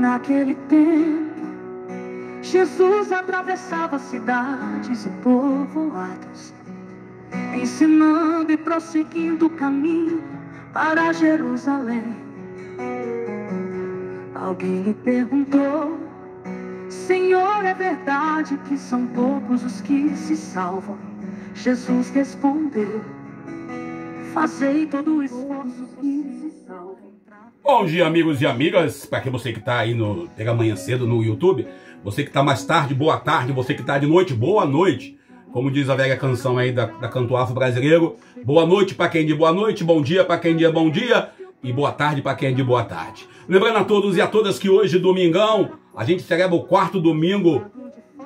Naquele tempo, Jesus atravessava cidades e povoados, ensinando e prosseguindo o caminho para Jerusalém. Alguém lhe perguntou: Senhor, é verdade que são poucos os que se salvam? Jesus respondeu: fazei todo o esforço que se salvem. Bom dia, amigos e amigas, para você que está aí pela manhã cedo no YouTube, você que está mais tarde, boa tarde, você que está de noite, boa noite. Como diz a velha canção aí da canto afro brasileiro, boa noite para quem diz boa noite, bom dia para quem diz bom dia e boa tarde para quem diz boa tarde. Lembrando a todos e a todas que hoje, domingão, a gente celebra o 4º domingo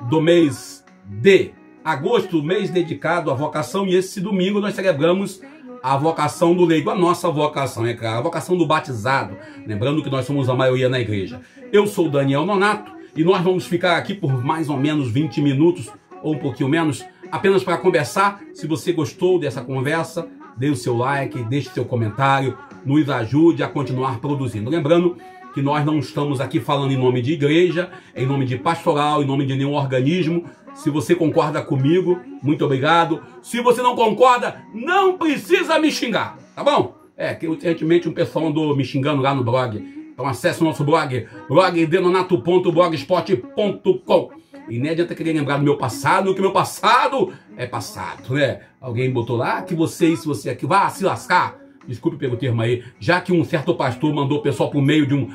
do mês de agosto, mês dedicado à vocação, e esse domingo nós celebramos a vocação do leigo, a nossa vocação, é claro, a vocação do batizado, lembrando que nós somos a maioria na igreja. Eu sou Daniel Nonato e nós vamos ficar aqui por mais ou menos 20 minutos, ou um pouquinho menos, apenas para conversar. Se você gostou dessa conversa, dê o seu like, deixe seu comentário, nos ajude a continuar produzindo. Lembrando que nós não estamos aqui falando em nome de igreja, em nome de pastoral, em nome de nenhum organismo. Se você concorda comigo, muito obrigado. Se você não concorda, não precisa me xingar, tá bom? Que recentemente um pessoal andou me xingando lá no blog. Então acesse o nosso blog, blogdenonato.blogspot.com. E nem adianta querer lembrar do meu passado, que meu passado é passado, né? Alguém botou lá que você aqui, vá se lascar. Desculpe pelo termo aí, já que um certo pastor mandou o pessoal por meio de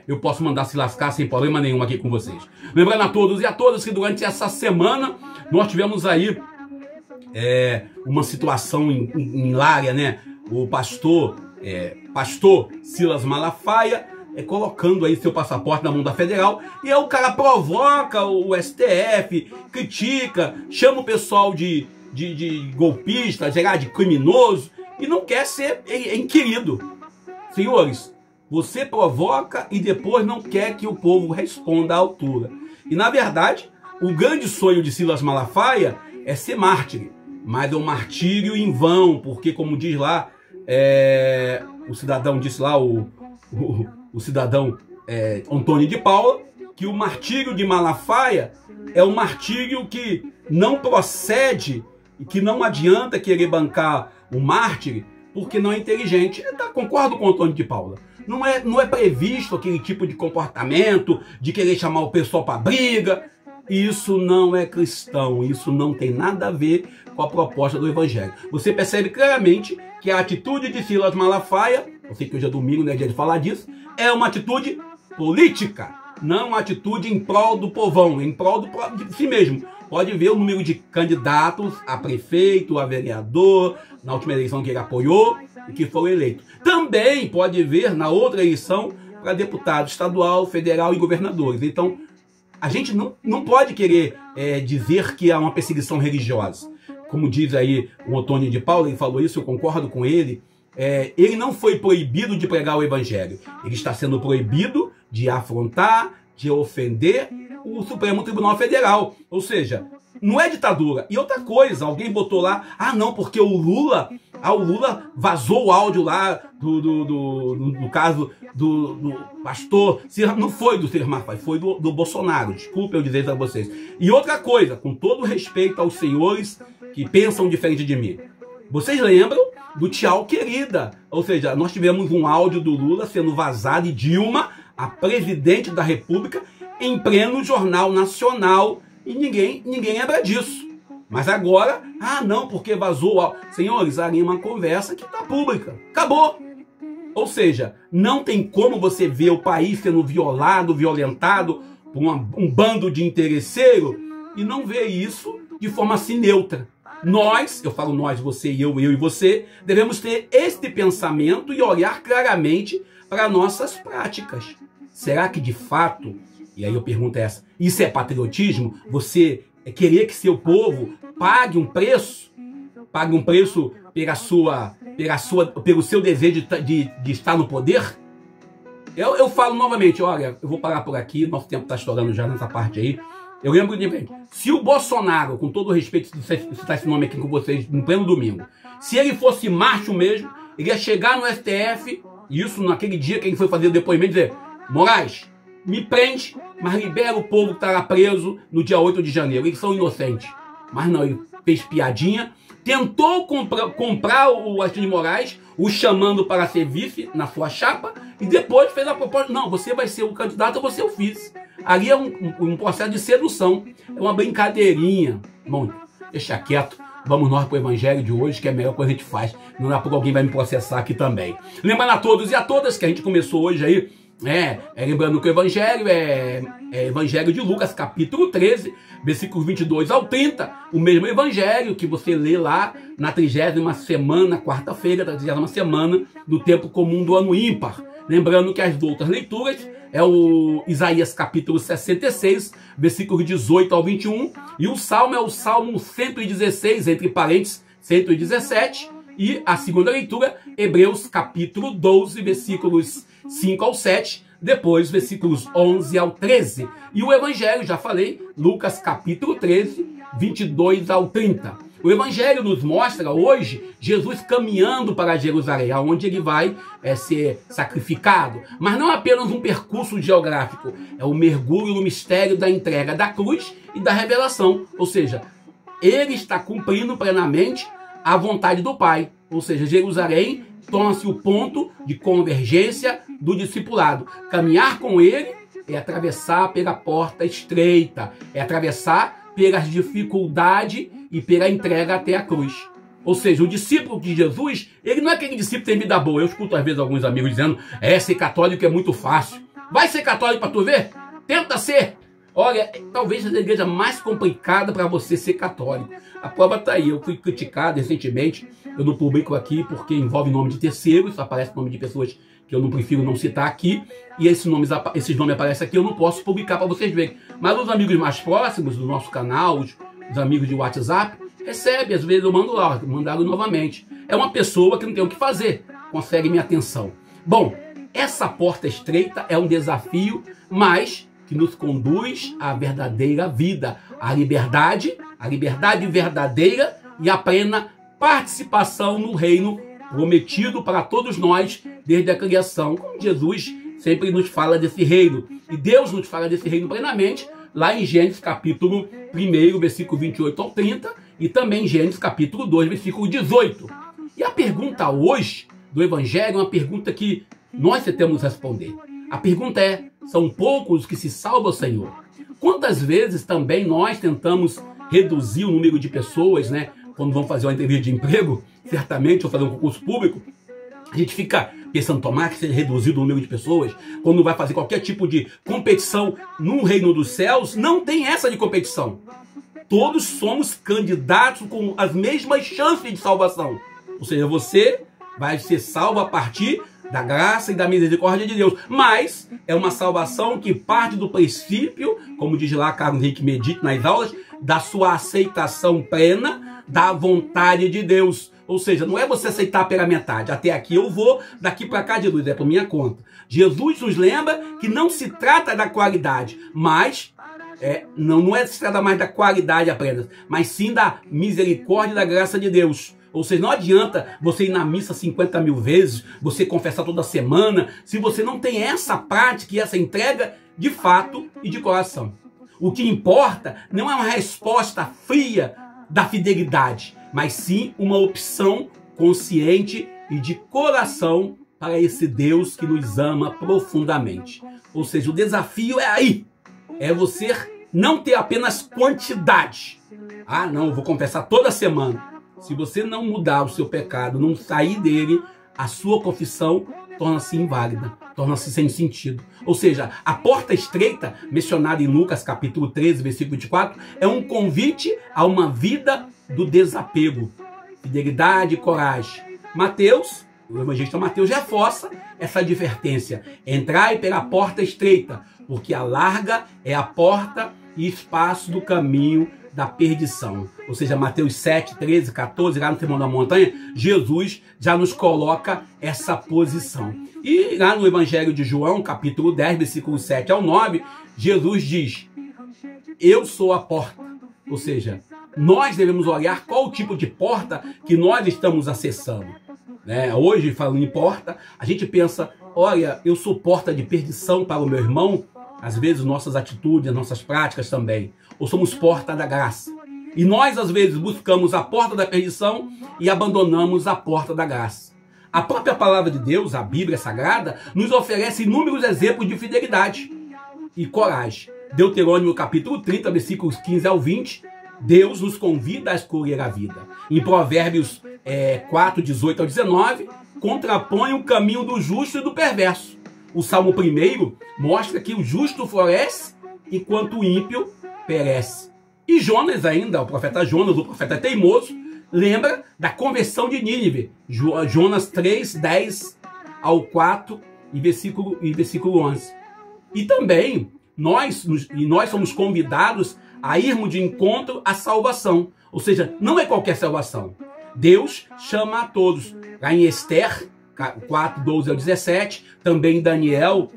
eu posso mandar se lascar sem problema nenhum aqui com vocês. Lembrando a todos e a todas que durante essa semana nós tivemos aí uma situação hilária, né? O pastor Silas Malafaia colocando aí seu passaporte na mão da federal, e aí o cara provoca o STF, critica, chama o pessoal de golpista, de criminoso, e não quer ser inquirido. Senhores, você provoca e depois não quer que o povo responda à altura. E na verdade, o grande sonho de Silas Malafaia é ser mártir, mas é um martírio em vão, porque como diz lá, o cidadão disse lá, o cidadão Antônio de Paula, que o martírio de Malafaia é um martírio que não procede e que não adianta querer bancar o mártir porque não é inteligente. Concordo com o Antônio de Paula. Não é previsto aquele tipo de comportamento de querer chamar o pessoal para briga. Isso não é cristão, isso não tem nada a ver com a proposta do Evangelho. Você percebe claramente que a atitude de Silas Malafaia, eu sei que hoje é domingo, não é dia de falar disso, é uma atitude política, não uma atitude em prol do povão, em prol de si mesmo. Pode ver o número de candidatos a prefeito, a vereador, na última eleição que ele apoiou e que foram eleitos. Também pode ver na outra eleição para deputado estadual, federal e governadores. Então, a gente não pode querer dizer que há uma perseguição religiosa. Como diz aí o Antônio de Paula, ele falou isso, eu concordo com ele. Ele não foi proibido de pregar o Evangelho. Ele está sendo proibido de afrontar, de ofender o Supremo Tribunal Federal. Ou seja, não é ditadura. E outra coisa, alguém botou lá, não, porque o Lula vazou o áudio lá no caso do pastor. Não foi do Silas Malafaia, foi do Bolsonaro. Desculpa eu dizer isso a vocês. E outra coisa, com todo respeito aos senhores que pensam diferente de mim. Vocês lembram do Tchau Querida? Ou seja, nós tivemos um áudio do Lula sendo vazado e Dilma, a presidente da República, em pleno Jornal Nacional, e ninguém lembra disso. Mas agora, não, porque vazou o áudio. Senhores, ali é uma conversa que está pública. Acabou. Ou seja, não tem como você ver o país sendo violado, violentado por um bando de interesseiro e não ver isso de forma assim neutra. Nós, eu falo nós, você e eu e você, devemos ter este pensamento e olhar claramente para nossas práticas. Será que de fato, e aí eu pergunto isso é patriotismo? Você querer que seu povo pague um preço pelo seu desejo de estar no poder? Eu falo novamente, olha, eu vou parar por aqui, nosso tempo está estourando já nessa parte aí. Eu lembro de se o Bolsonaro, com todo o respeito de citar esse nome aqui com vocês no pleno domingo, se ele fosse macho mesmo, ele ia chegar no STF, e isso naquele dia que ele foi fazer o depoimento, dizer: Moraes, me prende, mas libera o povo que estará preso no dia 8 de janeiro. Eles são inocentes. Mas não, ele fez piadinha, tentou comprar o Alexandre de Moraes, o chamando para ser vice na sua chapa, e depois fez a proposta: não, você vai ser o candidato, eu vou ser o vice. Ali é um processo de sedução, é uma brincadeirinha. Bom, deixa quieto, vamos nós para o evangelho de hoje, que é a melhor coisa que a gente faz. Não é porque alguém vai me processar aqui também. Lembrando a todos e a todas que a gente começou hoje aí, lembrando que o evangelho é Evangelho de Lucas, capítulo 13, versículos 22 ao 30, o mesmo evangelho que você lê lá na 30ª semana, quarta-feira, da 30ª semana do tempo comum do ano ímpar. Lembrando que as outras leituras é o Isaías capítulo 66, versículos 18 ao 21, e o Salmo é o Salmo 116, entre parênteses, 117, e a segunda leitura, Hebreus capítulo 12, versículos 5 ao 7, depois versículos 11 ao 13. E o Evangelho, já falei, Lucas capítulo 13, 22 ao 30. O Evangelho nos mostra hoje Jesus caminhando para Jerusalém, onde ele vai ser sacrificado. Mas não apenas um percurso geográfico, é o mergulho no mistério da entrega da cruz e da revelação. Ou seja, ele está cumprindo plenamente a vontade do Pai. Ou seja, Jerusalém torna-se o ponto de convergência do discipulado. Caminhar com ele é atravessar pela porta estreita, é atravessar pelas dificuldades e pela entrega até a cruz. Ou seja, o discípulo de Jesus, ele não é aquele discípulo que tem vida boa. Eu escuto às vezes alguns amigos dizendo: ser católico é muito fácil. Vai ser católico para tu ver? Tenta ser. Olha, talvez seja a igreja mais complicada para você ser católico. A prova está aí. Eu fui criticado recentemente. Eu não publico aqui porque envolve nome de terceiros, aparece nome de pessoas que eu não prefiro não citar aqui, e esses nomes aparecem aqui, eu não posso publicar para vocês verem. Mas os amigos mais próximos do nosso canal, os amigos de WhatsApp, recebem, às vezes eu mando lá, mandaram novamente. É uma pessoa que não tem o que fazer, consegue minha atenção. Bom, essa porta estreita é um desafio, mas que nos conduz à verdadeira vida, à liberdade verdadeira e à plena participação no reino prometido para todos nós desde a criação. Como Jesus sempre nos fala desse reino, e Deus nos fala desse reino plenamente lá em Gênesis capítulo 1, versículo 28 ao 30, e também em Gênesis capítulo 2, versículo 18. E a pergunta hoje do Evangelho é uma pergunta que nós tentamos responder. A pergunta é: são poucos os que se salvam, Senhor? Quantas vezes também nós tentamos reduzir o número de pessoas, quando vamos fazer uma entrevista de emprego, certamente, ou fazer um concurso público, a gente fica pensando: tomar que seja reduzido o número de pessoas. Quando vai fazer qualquer tipo de competição no reino dos céus, não tem essa de competição. Todos somos candidatos com as mesmas chances de salvação. Ou seja, você vai ser salvo a partir da graça e da misericórdia de Deus. Mas é uma salvação que parte do princípio, como diz lá Carlos Henrique Medite nas aulas, da sua aceitação plena da vontade de Deus. Ou seja, não é você aceitar pela metade. Até aqui eu vou, daqui para cá de luz, é por minha conta. Jesus nos lembra que não se trata da qualidade, mas não se trata mais da qualidade apenas, mas sim da misericórdia e da graça de Deus. Ou seja, não adianta você ir na missa 50 mil vezes, você confessar toda semana, se você não tem essa prática e essa entrega de fato e de coração. O que importa não é uma resposta fria da fidelidade, mas sim uma opção consciente e de coração para esse Deus que nos ama profundamente. Ou seja, o desafio é aí, é você não ter apenas quantidade. Ah, não, eu vou confessar toda semana. Se você não mudar o seu pecado, não sair dele, a sua confissão torna-se inválida, torna-se sem sentido. Ou seja, a porta estreita, mencionada em Lucas capítulo 13, versículo 24, é um convite a uma vida do desapego, fidelidade e coragem. Mateus, o evangelista Mateus, reforça essa advertência: entrai pela porta estreita, porque a larga é a porta e espaço do caminho da perdição. Ou seja, Mateus 7, 13, 14, lá no Sermão da Montanha, Jesus já nos coloca essa posição. E lá no Evangelho de João, capítulo 10, versículo 7 ao 9, Jesus diz: eu sou a porta. Ou seja, nós devemos olhar qual o tipo de porta que nós estamos acessando. Hoje, falando em porta, a gente pensa: olha, eu sou porta de perdição para o meu irmão. às vezes, nossas atitudes, nossas práticas também. Ou somos porta da graça. E nós, às vezes, buscamos a porta da perdição e abandonamos a porta da graça. A própria palavra de Deus, a Bíblia Sagrada, nos oferece inúmeros exemplos de fidelidade e coragem. Deuterônimo capítulo 30, versículos 15 ao 20, Deus nos convida a escolher a vida. Em Provérbios 4, 18 ao 19, contrapõe o caminho do justo e do perverso. O Salmo 1 mostra que o justo floresce enquanto o ímpio perece. E Jonas ainda, o profeta Jonas, o profeta teimoso, lembra da conversão de Nínive. Jonas 3, 10 ao 4 e versículo 11. E também nós somos convidados a irmos de encontro à salvação. Ou seja, não é qualquer salvação. Deus chama a todos. Lá em Esther 4, 12 ao 17, também Daniel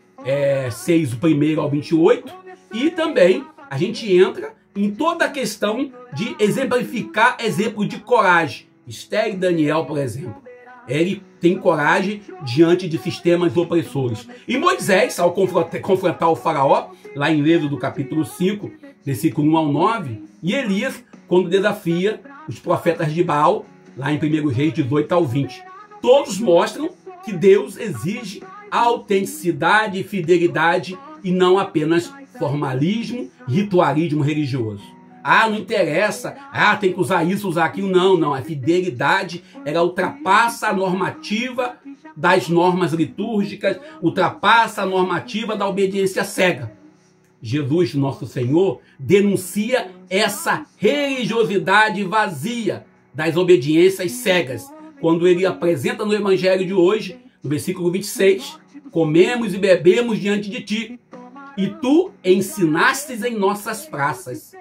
6, 1 ao 28, e também a gente entra em toda a questão de exemplificar exemplo de coragem. Esther e Daniel, por exemplo, ele tem coragem diante de sistemas opressores. E Moisés, ao confrontar o faraó, lá em Êxodo capítulo 5, versículo 1 ao 9, e Elias, quando desafia os profetas de Baal, lá em 1 Reis 18 ao 20. Todos mostram que Deus exige autenticidade e fidelidade e não apenas formalismo, ritualismo religioso. Não interessa, tem que usar isso, usar aquilo. Não. A fidelidade, ela ultrapassa a normativa das normas litúrgicas, ultrapassa a normativa da obediência cega. Jesus, nosso Senhor, denuncia essa religiosidade vazia das obediências cegas, quando ele apresenta no Evangelho de hoje, no versículo 26, comemos e bebemos diante de ti, e tu ensinastes em nossas praças.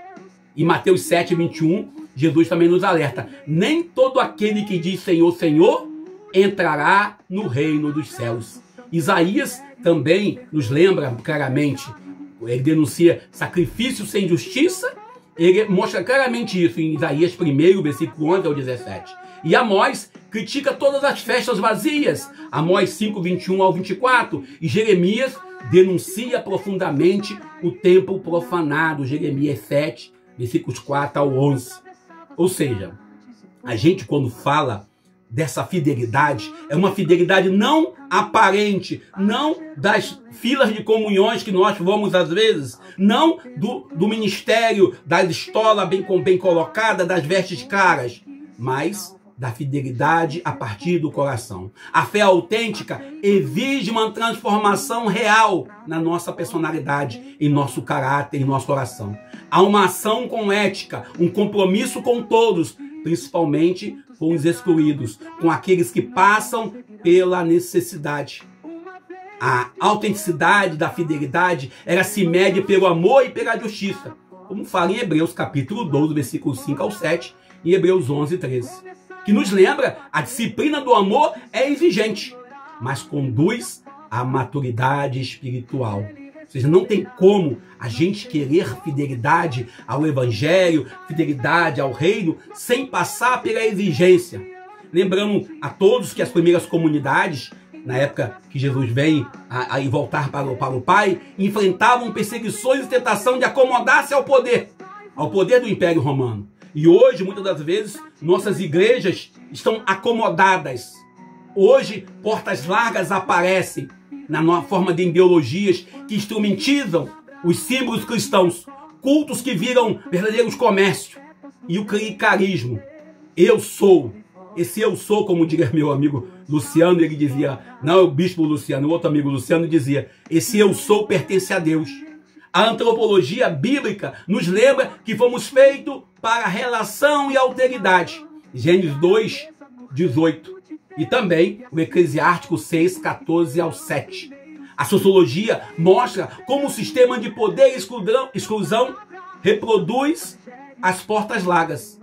E Mateus 7, 21, Jesus também nos alerta: nem todo aquele que diz Senhor, Senhor, entrará no reino dos céus. Isaías também nos lembra claramente, ele denuncia sacrifício sem justiça, ele mostra claramente isso em Isaías 1, versículo 11 ao 17. E Amós critica todas as festas vazias, Amós 5, 21 ao 24, e Jeremias denuncia profundamente o templo profanado, Jeremias 7, versículos 4 ao 11. Ou seja, a gente quando fala dessa fidelidade, é uma fidelidade não aparente, não das filas de comunhões que nós vamos às vezes, não do ministério, da estola bem colocada, das vestes caras, mas da fidelidade a partir do coração. A fé autêntica exige uma transformação real na nossa personalidade, em nosso caráter, em nosso coração. Há uma ação com ética, um compromisso com todos, principalmente com os excluídos, com aqueles que passam pela necessidade. A autenticidade da fidelidade, ela se mede pelo amor e pela justiça, como fala em Hebreus capítulo 12, versículos 5 ao 7, e Hebreus 11, 13. Que nos lembra, a disciplina do amor é exigente, mas conduz à maturidade espiritual. Ou seja, não tem como a gente querer fidelidade ao Evangelho, fidelidade ao reino, sem passar pela exigência. Lembrando a todos que as primeiras comunidades, na época que Jesus vem a voltar para o Pai, enfrentavam perseguições e tentação de acomodar-se ao poder do Império Romano. E hoje, muitas das vezes, nossas igrejas estão acomodadas. Hoje, portas largas aparecem na forma de ideologias que instrumentizam os símbolos cristãos, cultos que viram verdadeiros comércios, e o clicarismo. Esse eu sou, como diria meu amigo Luciano, ele dizia, não é o bispo Luciano, o outro amigo Luciano dizia, esse eu sou pertence a Deus. A antropologia bíblica nos lembra que fomos feitos para relação e alteridade. Gênesis 2, 18. E também o Eclesiástico 6, 14 ao 7. A sociologia mostra como o sistema de poder e exclusão reproduz as portas largas.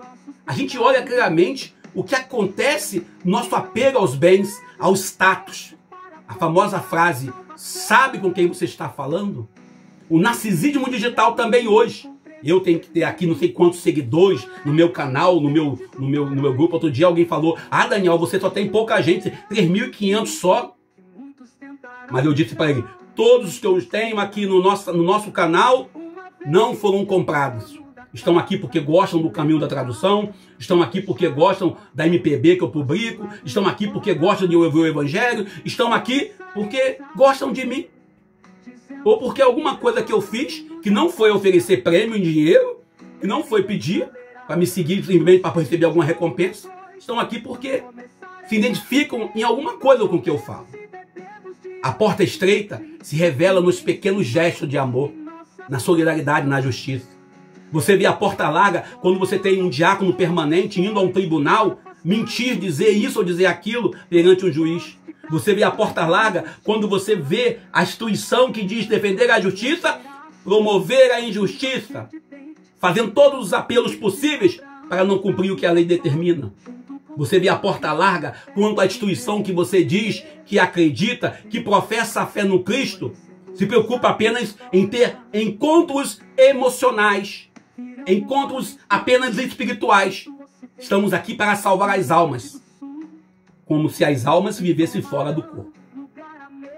A gente olha claramente o que acontece no nosso apego aos bens, ao status. A famosa frase, sabe com quem você está falando? O narcisismo digital também hoje. Eu tenho que ter aqui não sei quantos seguidores no meu canal, no meu grupo. Outro dia alguém falou, Daniel, você só tem pouca gente, 3.500 só. Mas eu disse para ele, todos os que eu tenho aqui no nosso canal não foram comprados. Estão aqui porque gostam do caminho da tradução, estão aqui porque gostam da MPB que eu publico, estão aqui porque gostam de ouvir o Evangelho, estão aqui porque gostam de mim. Ou porque alguma coisa que eu fiz, que não foi oferecer prêmio em dinheiro, que não foi pedir para me seguir simplesmente para receber alguma recompensa, estão aqui porque se identificam em alguma coisa com o que eu falo. A porta estreita se revela nos pequenos gestos de amor, na solidariedade, na justiça. Você vê a porta larga quando você tem um diácono permanente indo a um tribunal mentir, dizer isso ou dizer aquilo perante um juiz. Você vê a porta larga quando você vê a instituição que diz defender a justiça, promover a injustiça, fazendo todos os apelos possíveis para não cumprir o que a lei determina. Você vê a porta larga quando a instituição que você diz que acredita, que professa a fé no Cristo, se preocupa apenas em ter encontros emocionais, encontros apenas espirituais. Estamos aqui para salvar as almas, como se as almas vivessem fora do corpo.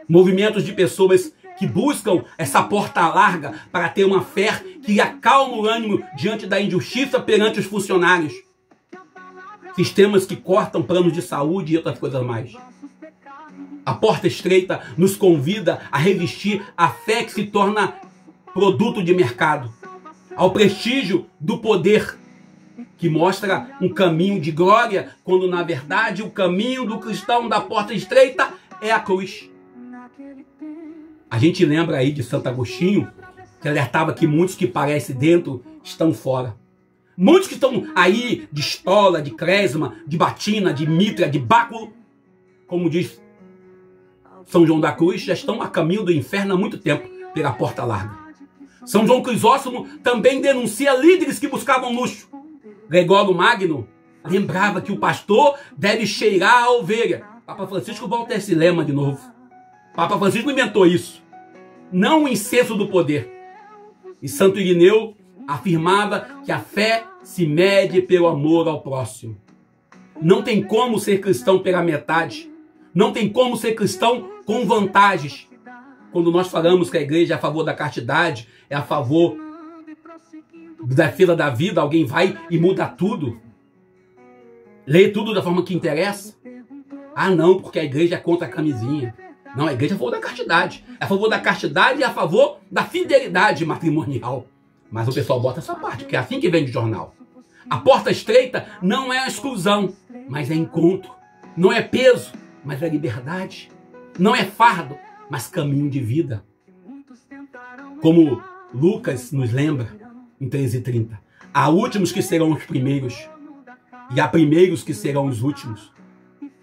Movimentos de pessoas que buscam essa porta larga para ter uma fé que acalma o ânimo diante da injustiça perante os funcionários. Sistemas que cortam planos de saúde e outras coisas mais. A porta estreita nos convida a resistir à fé que se torna produto de mercado, ao prestígio do poder, que mostra um caminho de glória, quando na verdade o caminho do cristão da porta estreita é a cruz. A gente lembra aí de Santo Agostinho, que alertava que muitos que parecem dentro estão fora. Muitos que estão aí de estola, de cresma, de batina, de mitra, de báculo, como diz São João da Cruz, já estão a caminho do inferno há muito tempo pela porta larga. São João Crisóstomo também denuncia líderes que buscavam luxo. Gregório Magno lembrava que o pastor deve cheirar a ovelha. Papa Francisco volta a esse lema de novo. Papa Francisco inventou isso. Não o incenso do poder. E Santo Irineu afirmava que a fé se mede pelo amor ao próximo. Não tem como ser cristão pela metade. Não tem como ser cristão com vantagens. Quando nós falamos que a igreja é a favor da castidade, é a favor da fila da vida, alguém vai e muda tudo. Lê tudo da forma que interessa. Ah, não, porque a igreja é contra a camisinha. Não, a igreja é a favor da castidade. É a favor da castidade e a favor da fidelidade matrimonial. Mas o pessoal bota essa parte, porque é assim que vem de jornal. A porta estreita não é a exclusão, mas é encontro. Não é peso, mas é liberdade. Não é fardo, mas caminho de vida. Como Lucas nos lembra em 13:30. Há últimos que serão os primeiros, e há primeiros que serão os últimos.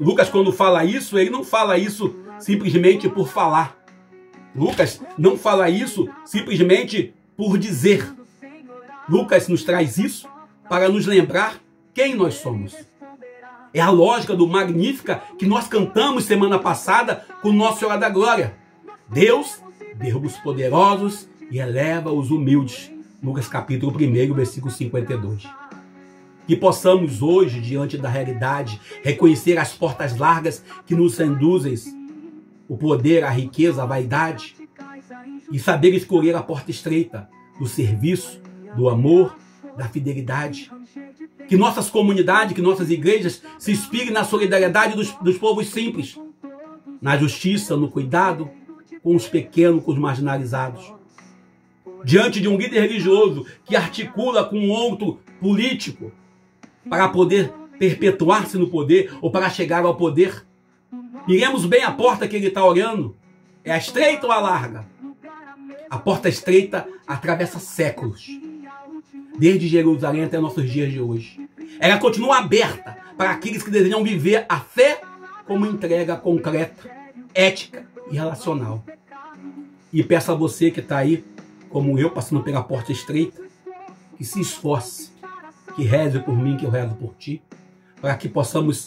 Lucas, quando fala isso, ele não fala isso simplesmente por falar. Lucas não fala isso simplesmente por dizer. Lucas nos traz isso para nos lembrar quem nós somos. É a lógica do Magnífica que nós cantamos semana passada com Nossa Senhora da Glória. Deus derruba os poderosos e eleva os humildes. Lucas capítulo 1, versículo 52. Que possamos hoje, diante da realidade, reconhecer as portas largas que nos induzem o poder, a riqueza, a vaidade, e saber escolher a porta estreita do serviço, do amor, da fidelidade. Que nossas comunidades, que nossas igrejas se inspirem na solidariedade dos povos simples, na justiça, no cuidado com os pequenos, com os marginalizados. Diante de um líder religioso que articula com um outro político para poder perpetuar-se no poder ou para chegar ao poder, miremos bem a porta que ele está olhando. É a estreita ou a larga? A porta estreita atravessa séculos, desde Jerusalém até nossos dias de hoje. Ela continua aberta para aqueles que desejam viver a fé como entrega concreta, ética e relacional. E peço a você que está aí, como eu, passando pela porta estreita, que se esforce, que reze por mim, que eu rezo por ti, para que possamos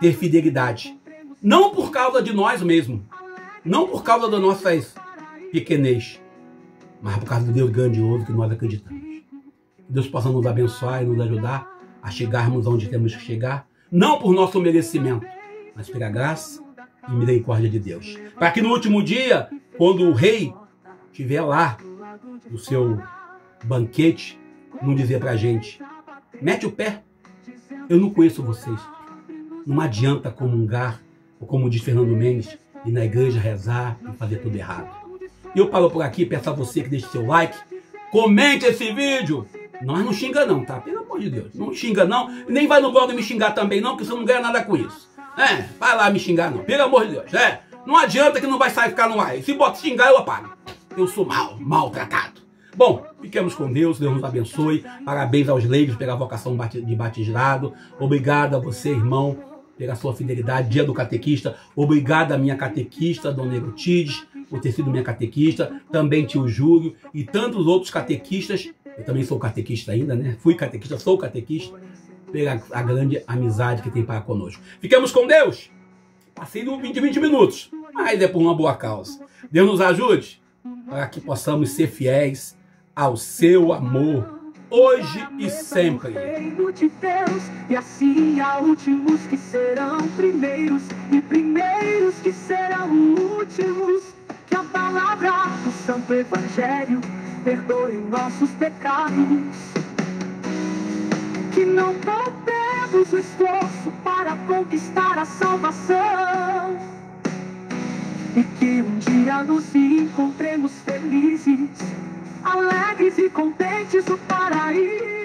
ter fidelidade. Não por causa de nós mesmos, não por causa das nossas pequenez, mas por causa do Deus grandioso que nós acreditamos. Que Deus possa nos abençoar e nos ajudar a chegarmos onde temos que chegar, não por nosso merecimento, mas pela graça e misericórdia de Deus. Para que no último dia quando o rei estiver lá no seu banquete, não dizer pra gente: mete o pé, eu não conheço vocês. Não adianta comungar, ou como diz Fernando Mendes, ir na igreja rezar e fazer tudo errado. E eu paro por aqui, peço a você que deixe seu like, comente esse vídeo. Nós não xinga não, tá? Pelo amor de Deus, não xinga não. Nem vai no blog me xingar também não, porque você não ganha nada com isso. Vai lá me xingar não, pelo amor de Deus. Não adianta que não vai sair ficar no ar. Se bota xingar, eu apago. Eu sou maltratado. Bom, fiquemos com Deus, Deus nos abençoe. Parabéns aos leigos pela vocação de batizado. Obrigado a você, irmão, pela sua fidelidade. Dia do catequista. Obrigado a minha catequista, Dona Erotides, por ter sido minha catequista. Também tio Júlio e tantos outros catequistas. Eu também sou catequista ainda, né? Fui catequista, sou catequista. Pela a grande amizade que tem para conosco. Ficamos com Deus. Passei de 20 minutos, mas é por uma boa causa. Deus nos ajude para que possamos ser fiéis ao seu amor, hoje e sempre. Reino de Deus, e assim há últimos que serão primeiros, e primeiros que serão últimos. Que a palavra do Santo Evangelho perdoe nossos pecados. Que não poupemos o esforço para conquistar a salvação. E que um dia nos encontremos felizes, alegres e contentes no paraíso.